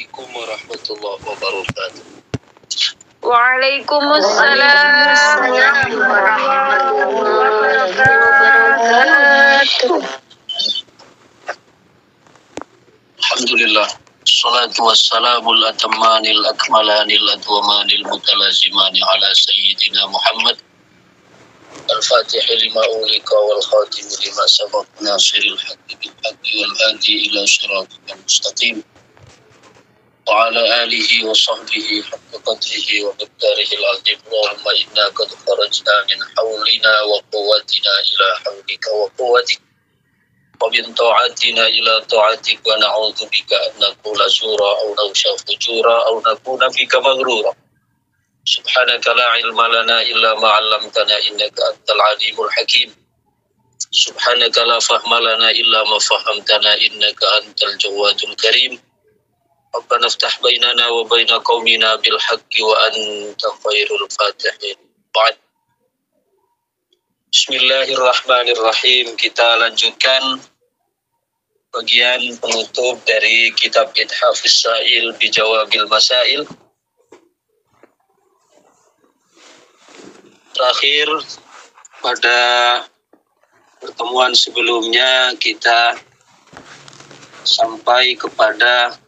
Assalamualaikum warahmatullahi wabarakatuh. Waalaikumsalam warahmatullahi wabarakatuh. Alhamdulillah. Salatu wassalamul atammanil akmalanil adwamanil mutalazimani ala sayyidina Muhammad al-Fatih lima ulika wal khatim lima sabaq nasiril haqqi bil haqqi wal hadi ila siratal mustaqim wa ala alihi wa sahbihi haqqa qadrihi wa miqdarihi al-azim. Allahumma inna qad kharajna min hawlina wa quwwatina ila hawlika wa quwwatik wa min ta'atina ila ta'atik wa na'udzu bika an naqula zura aw naghsha fujura aw nakuna bika maghrura. Subhanaka la ilma lana illa ma 'allamtana innaka antal alimul hakim. Subhanaka la fahma lana illa ma fahamtana innaka antal jawadul karim. Rabbana iftah bainana wa baina qaumina bil haqqi wa anta khairul fatihin. Ba'd. Bismillahirrahmanirrahim. Kita lanjutkan bagian penutup dari kitab Ithafus Sa'il bi Jawabil Masail. Terakhir pada pertemuan sebelumnya kita sampai kepada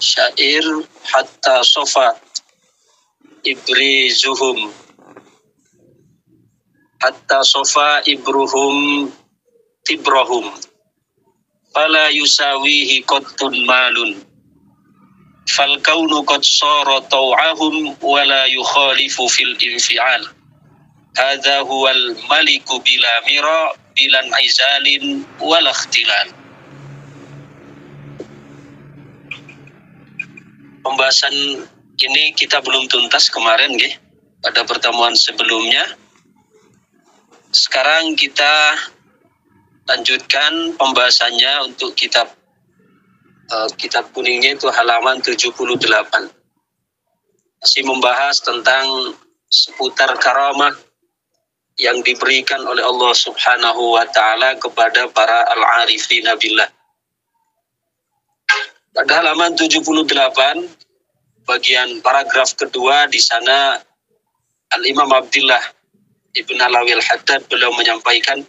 syair hatta sofa ibrizuhum hatta sofa ibruhum tibrahum fala yusawihi qattun malun fal kaunu qad sara taw'ahum wala yukhalifu fil infial hadza huwal maliku bila mira bilan izalin wal ikhtilal. Pembahasan ini kita belum tuntas kemarin nggih pada pertemuan sebelumnya. Sekarang kita lanjutkan pembahasannya untuk kitab kuningnya itu halaman 78. Masih membahas tentang seputar karamah yang diberikan oleh Allah Subhanahu wa taala kepada para al-arifina billah. Pada halaman 78 bagian paragraf kedua di sana Al-Imam Abdullah Ibn Alawi Al-Haddad beliau menyampaikan,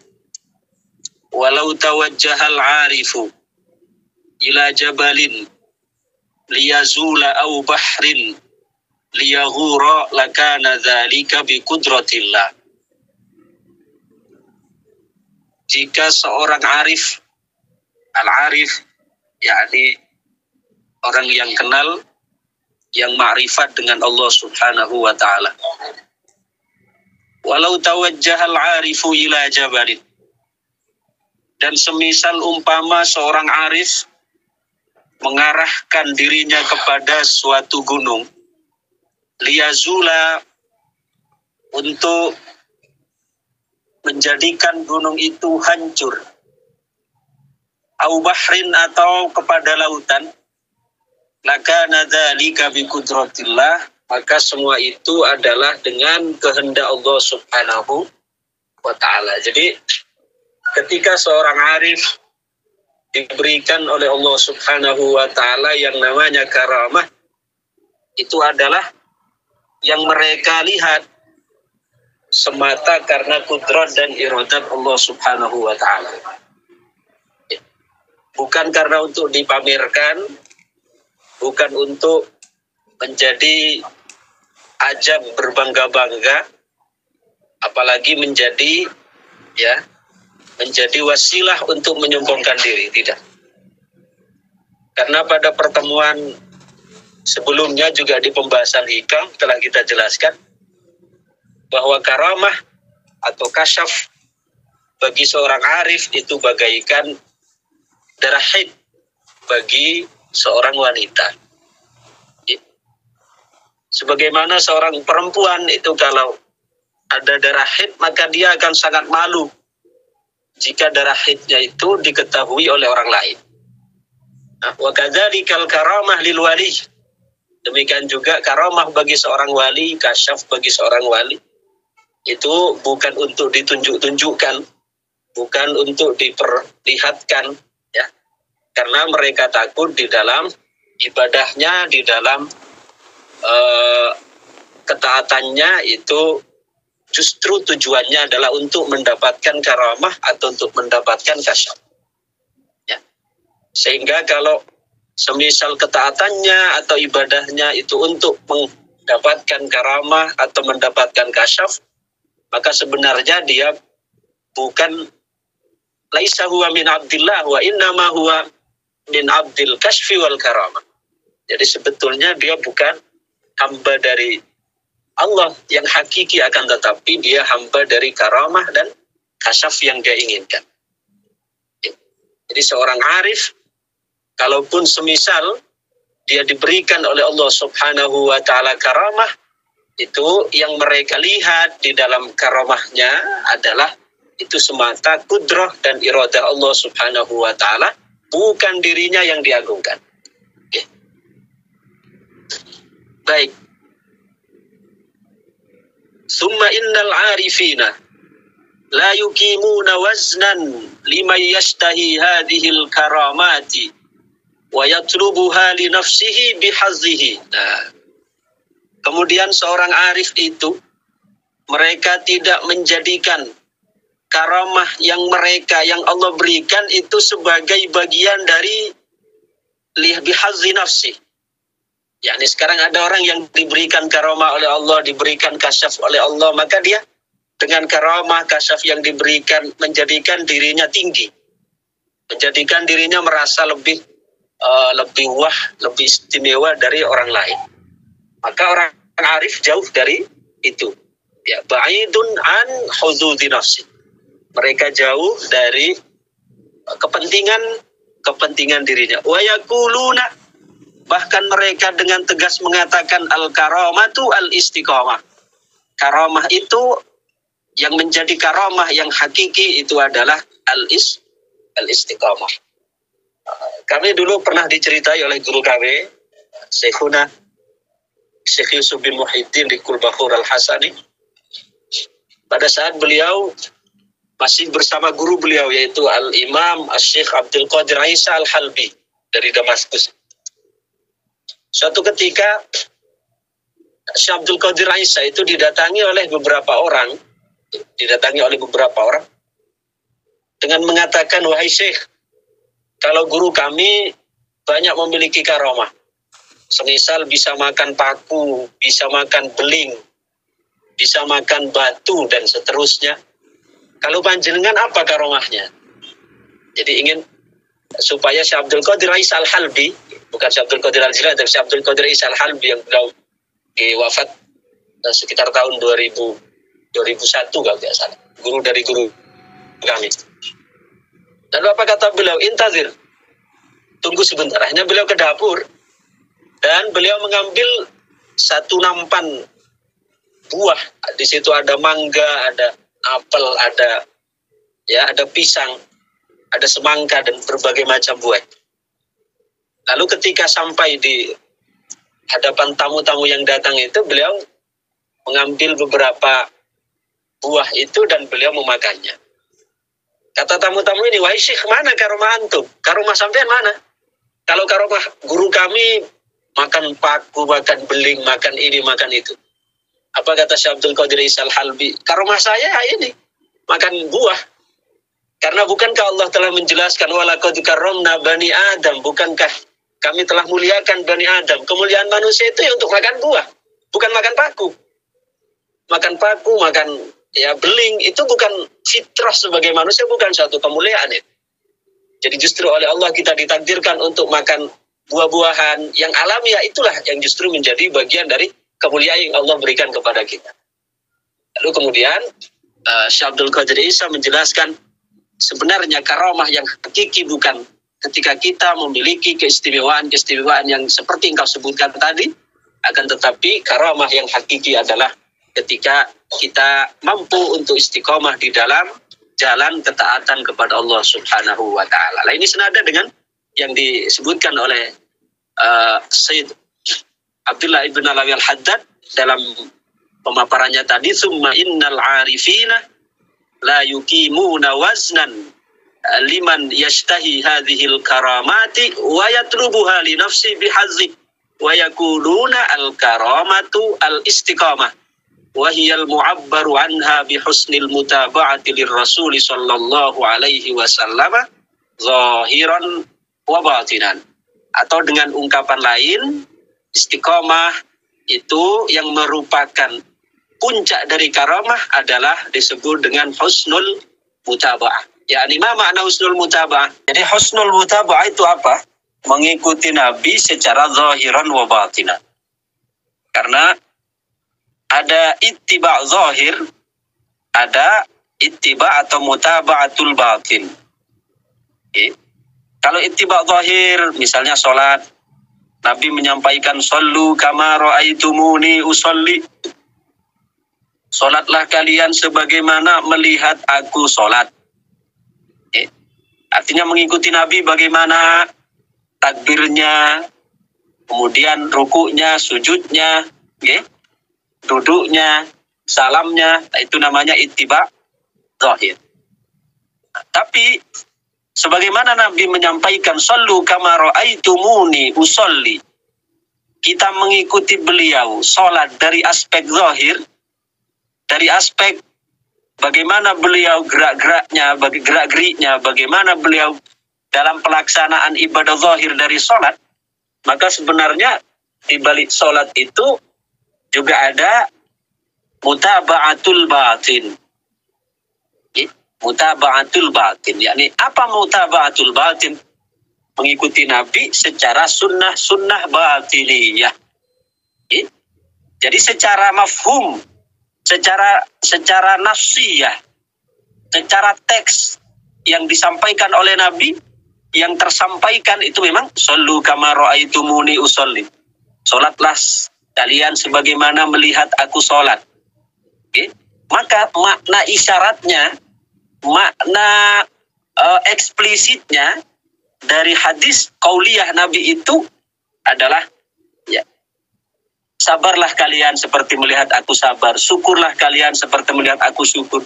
walau tawajjahal arifu ila jabalin liyazula aw bahrin liyaghura lakana dzalika bi qudratillah. Jika seorang arif, al-arif yakni orang yang kenal, yang ma'rifat dengan Allah Subhanahu wa ta'ala. Walau tawajjahal arifu ila jabalin, dan semisal umpama seorang arif mengarahkan dirinya kepada suatu gunung, liyazula, untuk menjadikan gunung itu hancur, au bahrin, atau kepada lautan, lakana dzalika bi qudratillah, maka semua itu adalah dengan kehendak Allah Subhanahu wa ta'ala. Jadi ketika seorang arif diberikan oleh Allah Subhanahu wa ta'ala yang namanya karamah, itu adalah yang mereka lihat semata karena kudrat dan iradat Allah Subhanahu wa ta'ala. Bukan karena untuk dipamerkan, bukan untuk menjadi ajab berbangga-bangga, apalagi menjadi wasilah untuk menyombongkan diri, tidak. Karena pada pertemuan sebelumnya juga di pembahasan hikam telah kita jelaskan bahwa karamah atau kasyaf bagi seorang arif itu bagaikan darah haid bagi seorang wanita. Sebagaimana seorang perempuan itu kalau ada darah haid maka dia akan sangat malu jika darah haidnya itu diketahui oleh orang lain. Wa kadzalikal karamah lil wali. Demikian juga karamah bagi seorang wali, kasyaf bagi seorang wali, itu bukan untuk ditunjuk-tunjukkan, bukan untuk diperlihatkan, ya. Karena mereka takut di dalam ibadahnya, di dalam ketaatannya itu justru tujuannya adalah untuk mendapatkan karamah atau untuk mendapatkan kasyaf. Ya. Sehingga kalau semisal ketaatannya atau ibadahnya itu untuk mendapatkan karamah atau mendapatkan kasyaf, maka sebenarnya dia bukan laisa huwa min abdillah wa innama huwa min abdil kasfi wal karamah. Jadi sebetulnya dia bukan hamba dari Allah yang hakiki, akan tetapi dia hamba dari karamah dan kasyaf yang dia inginkan. Jadi seorang arif, kalaupun semisal dia diberikan oleh Allah Subhanahu wa ta'ala karamah, itu yang mereka lihat di dalam karamahnya adalah itu semata kudrah dan iradah Allah Subhanahu wa ta'ala, bukan dirinya yang diagungkan. Oke. Baik. Summa innal arifina la yuqimuna waznan liman yashtahi hadhil karamati wa yatlubuha li nafsihi bihazzihi. Nah, kemudian seorang arif itu mereka tidak menjadikan karamah yang Allah berikan itu sebagai bagian dari bihazzi nafsi. Yani sekarang ada orang yang diberikan karamah oleh Allah, diberikan kasyaf oleh Allah, maka dia dengan karamah kasyaf yang diberikan menjadikan dirinya tinggi, menjadikan dirinya merasa lebih wah, lebih istimewa dari orang lain. Maka orang arif jauh dari itu. Ya, ba'idun an huzudi nafsi. Mereka jauh dari kepentingan dirinya. Wa yaquluna, bahkan mereka dengan tegas mengatakan al-karamatu al-istiqamah. Karamah itu yang menjadi karamah yang hakiki itu adalah al-istiqamah. Kami dulu pernah diceritai oleh guru kami, Syekhuna Syekh Yusuf bin Muhyiddin di Kulbahur Al-Hasani. Pada saat beliau masih bersama guru beliau, yaitu Al-Imam Syekh Abdul Qadir Isa Al-Halbi dari Damaskus. Suatu ketika Syekh Abdul Qadir Isa itu didatangi oleh beberapa orang dengan mengatakan, wahai Syekh, kalau guru kami banyak memiliki karamah, semisal bisa makan paku, bisa makan beling, bisa makan batu dan seterusnya. Kalau panjenengan apa karamahnya? Jadi ingin supaya Syekh Abdul Qadir Isa Al-Halbi, bukan Syekh Abdul Qadir Al-Jilani, tapi Syekh Abdul Qadir Isa Al-Halbi yang beliau wafat sekitar tahun 2001 kalau tidak salah, guru dari guru kami. Lalu apa kata beliau? Intazir, tunggu sebentar. Akhirnya beliau ke dapur dan beliau mengambil satu nampan buah. Di situ ada mangga, ada apel, ada pisang, ada semangka dan berbagai macam buah. Lalu ketika sampai di hadapan tamu-tamu yang datang itu, beliau mengambil beberapa buah itu dan beliau memakannya. Kata tamu-tamu ini, wahai Syekh, mana karomah antum? Karomah sampean mana? Kalau karomah guru kami makan paku, makan beling, makan ini, makan itu. Apa kata Syekh Abdul Qadir Isa Al-Halbi? Karomah saya ini, makan buah. Karena bukankah Allah telah menjelaskan, walaqad karramna bani Adam, bukankah kami telah muliakan Bani Adam? Kemuliaan manusia itu ya untuk makan buah, bukan makan paku. Makan paku, makan beling, itu bukan fitrah sebagai manusia, bukan suatu kemuliaan itu. Jadi justru oleh Allah kita ditakdirkan untuk makan buah-buahan yang alamiah, itulah yang justru menjadi bagian dari kemuliaan yang Allah berikan kepada kita. Lalu kemudian Syekh Abdul Qadir Isa menjelaskan, sebenarnya karamah yang hakiki bukan ketika kita memiliki keistimewaan yang seperti engkau sebutkan tadi, akan tetapi karamah yang hakiki adalah ketika kita mampu untuk istiqomah di dalam jalan ketaatan kepada Allah Subhanahu wa ta'ala. Nah, ini senada dengan yang disebutkan oleh Sayyid Abdullah ibn Alawi al-Haddad dalam pemaparannya tadi, summa innal arifina la yuqimuna waznan liman yashtahi hadhil karamati wa yatlubuha li nafsi bihazzi wa yakuluna al karamatu al istiqamah wa hiya al mu'abbaru anha bi husnil mutaba'ati lir rasul sallallahu alaihi wasallam zahiran wa batinan. Atau dengan ungkapan lain, istiqamah itu yang merupakan puncak dari karamah adalah disebut dengan husnul mutaba'ah. yakni ma makna husnul mutaba'ah. Jadi husnul mutaba'ah itu apa? Mengikuti Nabi secara zahiran wa batinan. Karena ada ittiba' zahir, ada ittiba' atau mutaba'atul batin. Okay. Kalau ittiba' zahir, misalnya sholat, Nabi menyampaikan sallu kama ra'aitumuni usolli. Sholatlah kalian sebagaimana melihat aku sholat. Okay. Artinya mengikuti Nabi bagaimana takbirnya, kemudian rukuknya, sujudnya, okay, duduknya, salamnya, itu namanya ittiba' zahir. Tapi sebagaimana Nabi menyampaikan sallu kama ra'aitumuni usolli, kita mengikuti beliau sholat dari aspek zahir, dari aspek bagaimana beliau gerak-geraknya, gerak-geriknya, bagaimana beliau dalam pelaksanaan ibadah zahir dari sholat, maka sebenarnya di balik sholat itu juga ada mutaba'atul batin. Mutaba'atul batin, yakni apa mutaba'atul batin? Mengikuti Nabi secara sunnah batiniyah. Jadi secara mafhum, secara nafsiyah, secara teks yang disampaikan oleh Nabi, yang tersampaikan itu memang sallu kama ra'aitumuni usolli. Salatlah kalian sebagaimana melihat aku salat. Maka makna isyaratnya, makna eksplisitnya dari hadis qauliyah Nabi itu adalah ya, sabarlah kalian seperti melihat aku sabar, syukurlah kalian seperti melihat aku syukur,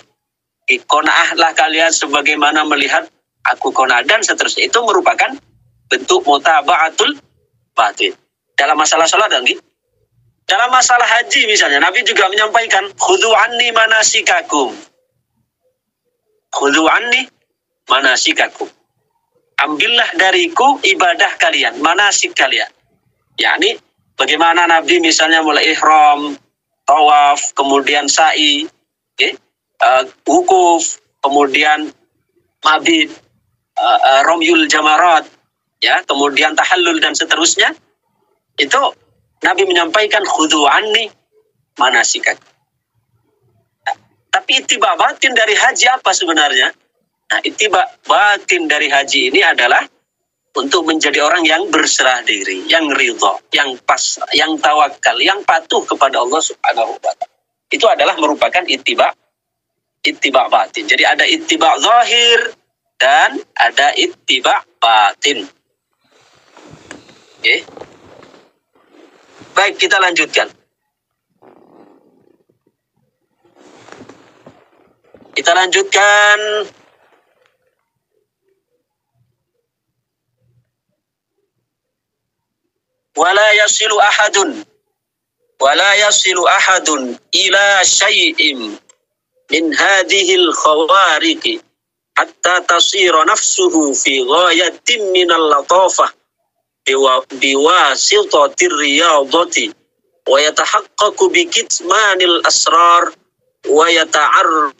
qanaahlah kalian sebagaimana melihat aku qanaah, dan seterusnya. Itu merupakan bentuk mutaba'atul batin. Dalam masalah salat dan dalam masalah haji misalnya, Nabi juga menyampaikan khudhu anni manasikakum. Khudhu anni manasikakum. Ambillah dariku ibadah kalian, manasik kalian. Yakni bagaimana Nabi misalnya mulai ihram, tawaf, kemudian sa'i, wukuf, kemudian mabit, romyul jamarat, ya, kemudian tahallul dan seterusnya. Itu Nabi menyampaikan khudhu anni manasikakum. Tapi ittiba batin dari haji apa sebenarnya? Nah, ittiba batin dari haji ini adalah untuk menjadi orang yang berserah diri, yang ridha, yang pasrah, yang tawakal, yang patuh kepada Allah Subhanahu wa ta'ala. Itu adalah merupakan ittiba batin. Jadi ada ittiba zahir dan ada ittiba batin. Oke. Baik, kita lanjutkan. Kita lanjutkan. Wala yasilu ahadun ila syai'im min hadhil khawariqi hatta tasira nafsuhu fi ghayatin minal latafah biwasitatir riyadati wa yatahaqqaqu bi kitmanil asrar wa yata'arr.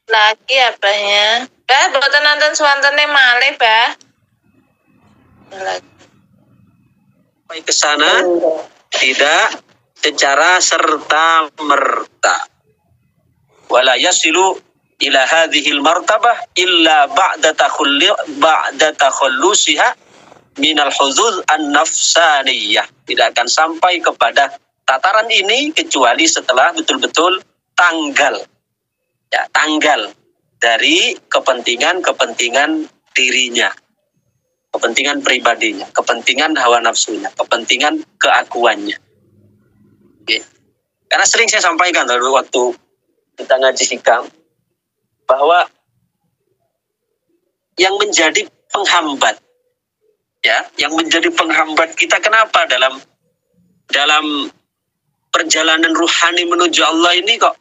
Lagi apanya? Bah, boten nonton suwantene malih, Bah. Sampai ke sana tidak secara serta merta. Wala yasilu ila hadhil martabah illa ba'da takhallusiha minal huzuz an-nafsaniyah. Tidak akan sampai kepada tataran ini kecuali setelah betul-betul tanggal dari kepentingan dirinya, kepentingan pribadinya, kepentingan hawa nafsunya, kepentingan keakuannya. Oke. Karena sering saya sampaikan waktu kita ngaji hikam bahwa yang menjadi penghambat kita kenapa dalam perjalanan ruhani menuju Allah ini kok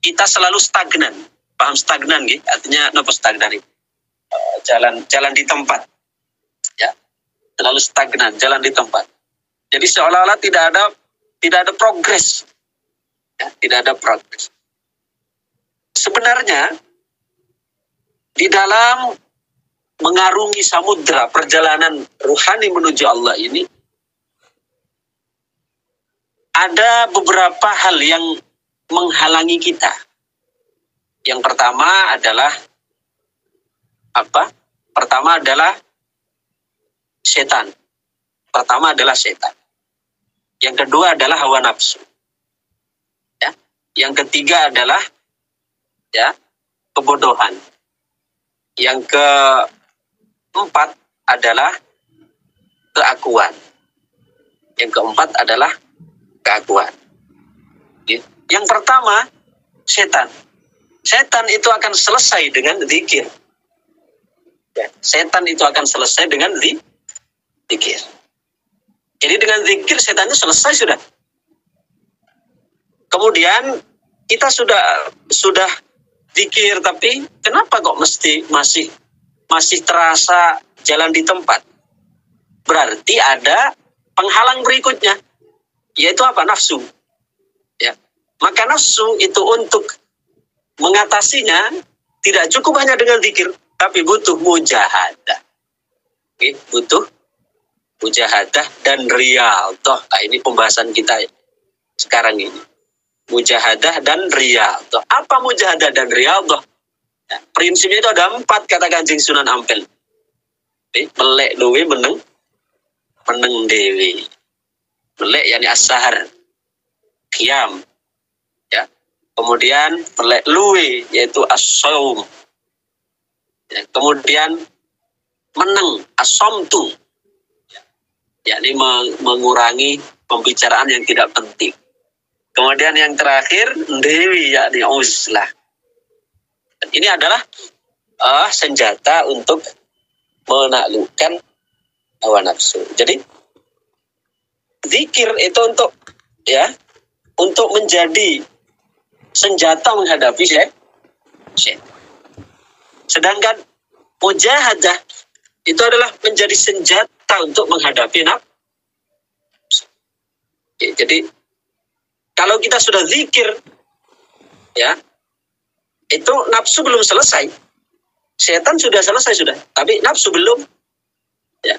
kita selalu stagnan. Paham stagnan gitu? Artinya apa stagnan itu? Jalan di tempat. Ya. Selalu stagnan, jalan di tempat. Jadi seolah-olah tidak ada progres. Ya, tidak ada progres. Sebenarnya di dalam mengarungi samudra perjalanan ruhani menuju Allah ini ada beberapa hal yang menghalangi kita. Yang pertama adalah apa? Pertama adalah setan. Yang kedua adalah hawa nafsu. Ya. Yang ketiga adalah kebodohan. Yang keempat adalah keakuan. Yang keempat adalah keakuan. Yang pertama, setan. Setan itu akan selesai dengan zikir. Ya, setan itu akan selesai dengan zikir. Jadi dengan zikir setan itu selesai sudah. Kemudian kita sudah zikir, tapi kenapa kok masih terasa jalan di tempat? Berarti ada penghalang berikutnya, yaitu apa? Nafsu. Ya. Maka nafsu itu untuk mengatasinya tidak cukup hanya dengan zikir, tapi butuh mujahadah. Oke, butuh mujahadah dan riyadhah. Nah, ini pembahasan kita sekarang ini. Mujahadah dan riyadhah. Apa mujahadah dan riyadhah? Ya, prinsipnya itu ada 4 kata Kanjeng Sunan Ampel. Melek luwe meneng dewi. Melek yakni as-sahar, qiyam. Ya. Kemudian melek luwe yaitu as-shaum. Ya. Kemudian meneng as-somtu. Ya. Yakni mengurangi pembicaraan yang tidak penting. Kemudian yang terakhir dewi yakni uzlah. Ini adalah senjata untuk menaklukkan hawa nafsu. Jadi zikir itu untuk menjadi senjata menghadapi syaitan. Sedangkan mujahadah itu adalah menjadi senjata untuk menghadapi nafsu. Jadi kalau kita sudah zikir, ya, itu nafsu belum selesai. Setan sudah selesai sudah, tapi nafsu belum. Ya.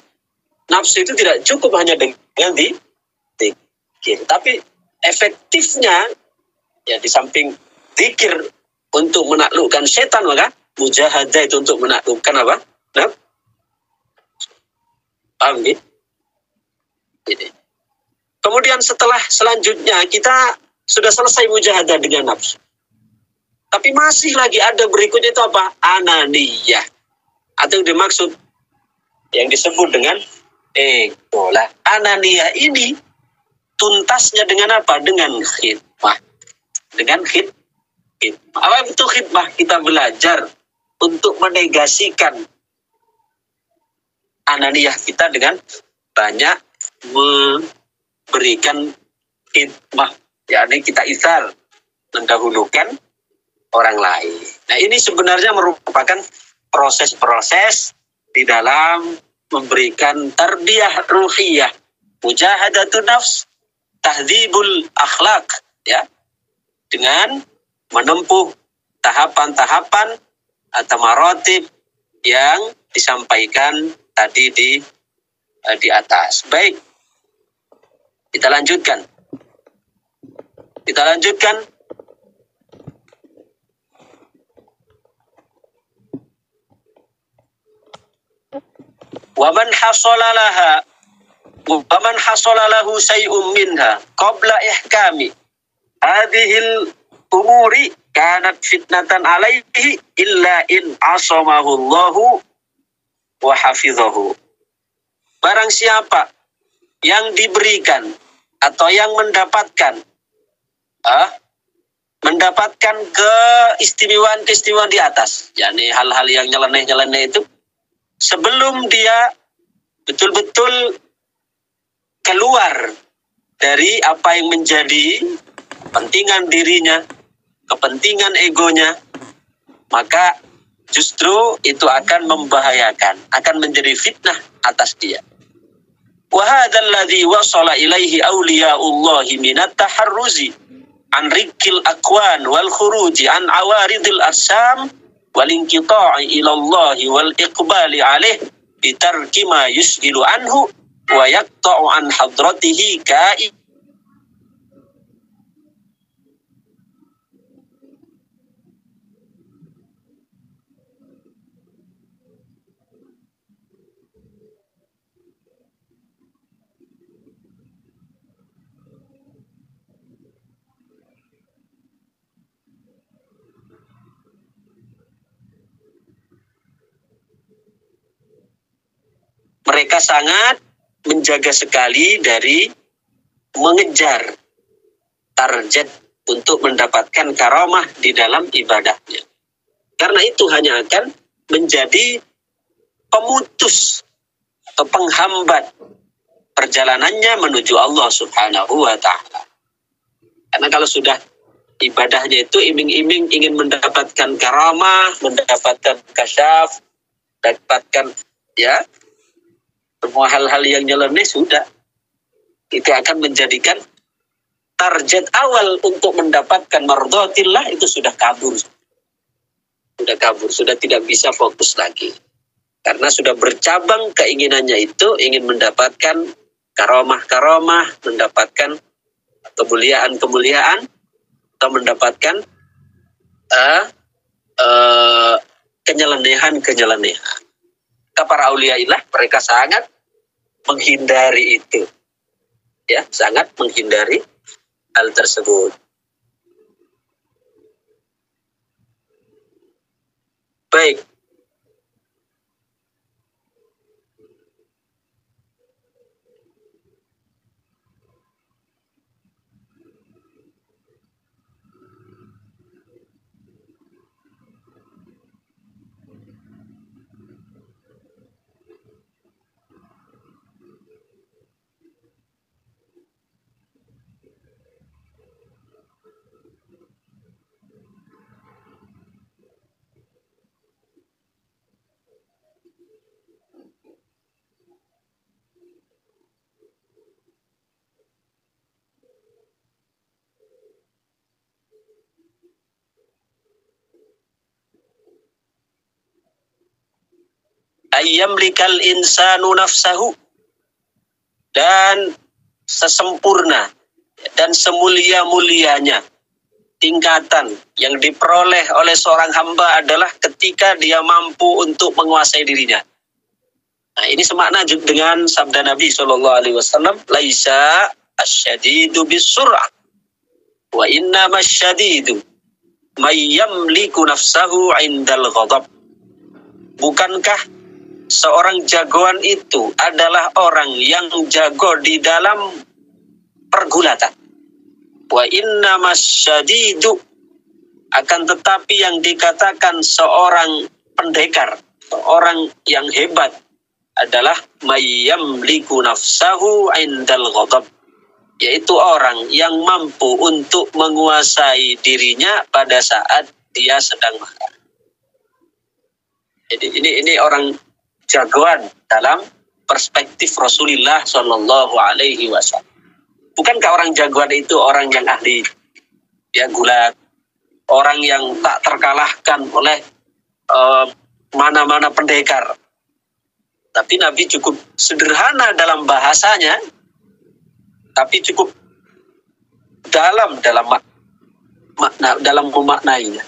Nafsu itu tidak cukup hanya dengan zikir, tapi efektifnya ya di samping zikir untuk menaklukkan setan, maka mujahadah itu untuk menaklukkan apa? Paham gitu? Jadi. Kemudian selanjutnya kita sudah selesai mujahadah dengan nafsu. Tapi masih lagi ada berikutnya itu apa? Ananiyah. Atau yang dimaksud yang disebut dengan ego lah. Ananiyah ini tuntasnya dengan apa? Dengan khidmah. Dengan khidmah. Apa itu khidmah? Kita belajar untuk menegasikan ananiyah kita dengan banyak memberikan khidmah. Yakni kita isar, mendahulukan orang lain. Nah, ini sebenarnya merupakan proses-proses di dalam memberikan tarbiyah ruhiyah, mujahadatun nafs, tahdzibul akhlak, ya, dengan menempuh tahapan-tahapan atau maratib yang disampaikan tadi di di atas. Baik, kita lanjutkan. Waman hasolalahu say'um minha qabla ihkami hadhil umuri kanat fitnatan alaihi illa in asamahu Allahu wa hafizahu. Barang siapa yang diberikan atau yang mendapatkan keistimewaan di atas, yakni hal-hal yang nyeleneh itu, sebelum dia betul-betul keluar dari apa yang menjadi kepentingan dirinya, kepentingan egonya, maka justru itu akan membahayakan, akan menjadi fitnah atas dia. Wa hadzal ladzi wasala ilaihi auliyaullahi minat taharruzi an rikil akwan wal khuruji an awaridil asam wal inqita'i ilallahi wal iqbali alaih bitarki ma yushilu anhu wa yaqta'u an hadratihi ka'i. Mereka sangat menjaga sekali dari mengejar target untuk mendapatkan karamah di dalam ibadahnya. Karena itu hanya akan menjadi pemutus atau penghambat perjalanannya menuju Allah Subhanahu wa ta'ala. Karena kalau sudah ibadahnya itu iming-iming ingin mendapatkan karamah, mendapatkan kasyaf, mendapatkan semua hal-hal yang nyeleneh, sudah itu akan menjadikan target awal untuk mendapatkan mardhatillah itu sudah kabur, sudah tidak bisa fokus lagi, karena sudah bercabang keinginannya itu ingin mendapatkan karamah, mendapatkan kemuliaan atau mendapatkan kenyelenehan. Para auliaillah mereka sangat menghindari itu, sangat menghindari hal tersebut. Baik, ayyamlikal insanu nafsahu, dan sesempurna dan semulia-mulianya tingkatan yang diperoleh oleh seorang hamba adalah ketika dia mampu untuk menguasai dirinya. Nah, ini semakna dengan sabda Nabi SAW, laisa asyadidu bisur'ah wa innama asyadidu may yamliku nafsahu indal ghadab. Bukankah seorang jagoan itu adalah orang yang jago di dalam pergulatan. Wa innamas syadidu, akan tetapi yang dikatakan seorang pendekar, seorang yang hebat adalah mayyamliku nafsahu indal ghadab, yaitu orang yang mampu untuk menguasai dirinya pada saat dia sedang marah. Jadi ini orang jagoan dalam perspektif Rasulullah Shallallahu Alaihi Wasallam. Bukankah orang jagoan itu orang yang ahli gulat, orang yang tak terkalahkan oleh mana-mana pendekar, Tapi Nabi cukup sederhana dalam bahasanya, tapi cukup dalam makna, dalam memaknainya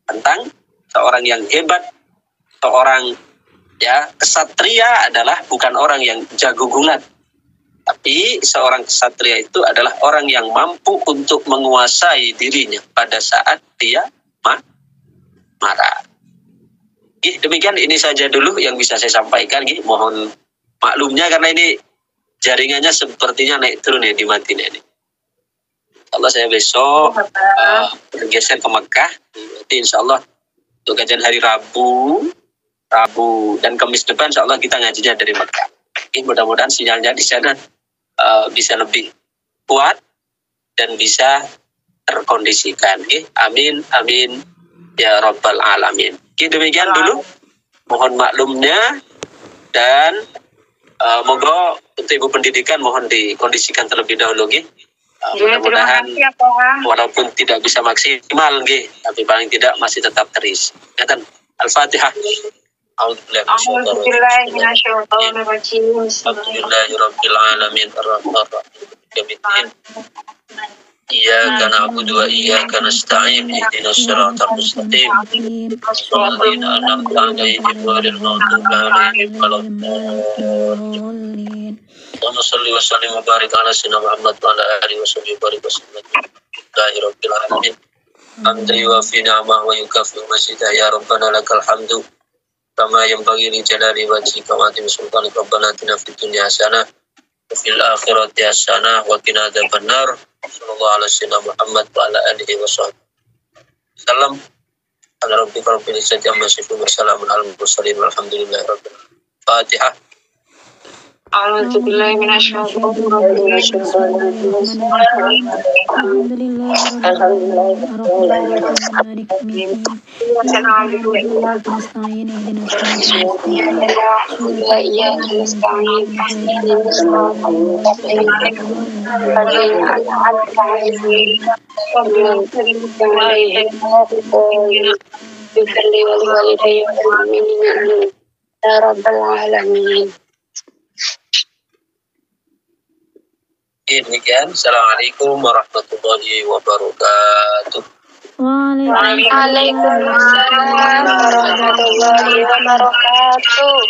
tentang seorang yang hebat, seorang kesatria adalah bukan orang yang jago gulat, tapi seorang kesatria itu adalah orang yang mampu untuk menguasai dirinya pada saat dia marah. Demikian, ini saja dulu yang bisa saya sampaikan. Mohon maklumnya karena ini jaringannya sepertinya naik turun ya di Madinah ini. Allah saya besok bergeser ke Mekah. Nanti insya Allah untuk kajian hari Rabu dan Kamis depan insya Allah kita ngajinya dari Mekah. Mudah-mudahan sinyalnya di sana bisa lebih kuat dan bisa terkondisikan. Amin, amin ya Rabbal Alamin. Demikian dulu, mohon maklumnya, dan moga untuk ibu pendidikan mohon dikondisikan terlebih dahulu. Mudah-mudahan walaupun tidak bisa maksimal, tapi paling tidak masih tetap terisi. Al-Fatihah. Alhamdulillahirrabbilalamin ar-Rahmanir-Rahim. Iyyaka na'budu wa iyyaka nasta'in ihdinas siratal mustaqim shiratal ladzina an'amta 'alaihim ghairil maghdubi 'alaihim waladdallin. Allahumma shalli wa sallim wa barik ala sayyidina Muhammad wa ala alihi wa sahbihi wa sallam. Alhamdulillahirabbil alamin. Hamdan yuwafi ni'amahu wa yukafi masidah. Ya Rabbana lakal hamdu kama yanbaghi li jalali wajhika wa 'azimi sultanika. Rabbana atina fid dunya hasanah wa fil akhirati hasanah wa qina adzabannar. Sallallahu alaihi wasallam Muhammad wa ala alihi wa sahbihi salam. Ala rabbika rabbil izzati amma yasifun wa salamun alal mursalin walhamdulillahi rabbil alamin. Fatihah. A'udzu billahi minasyaitonir rajim. Ya Rabbal Alamin. Demikian. Assalamualaikum warahmatullahi wabarakatuh. Waalaikumsalam warahmatullahi wabarakatuh.